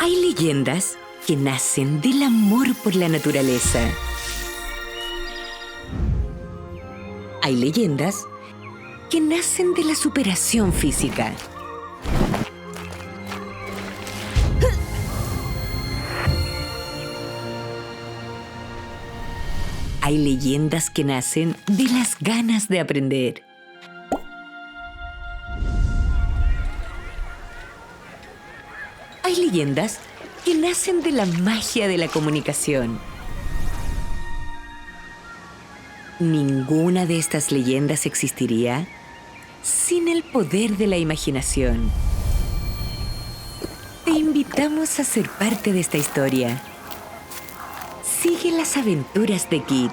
Hay leyendas que nacen del amor por la naturaleza. Hay leyendas que nacen de la superación física. Hay leyendas que nacen de las ganas de aprender. Hay leyendas que nacen de la magia de la comunicación. Ninguna de estas leyendas existiría sin el poder de la imaginación. Te invitamos a ser parte de esta historia. Sigue las aventuras de Kit.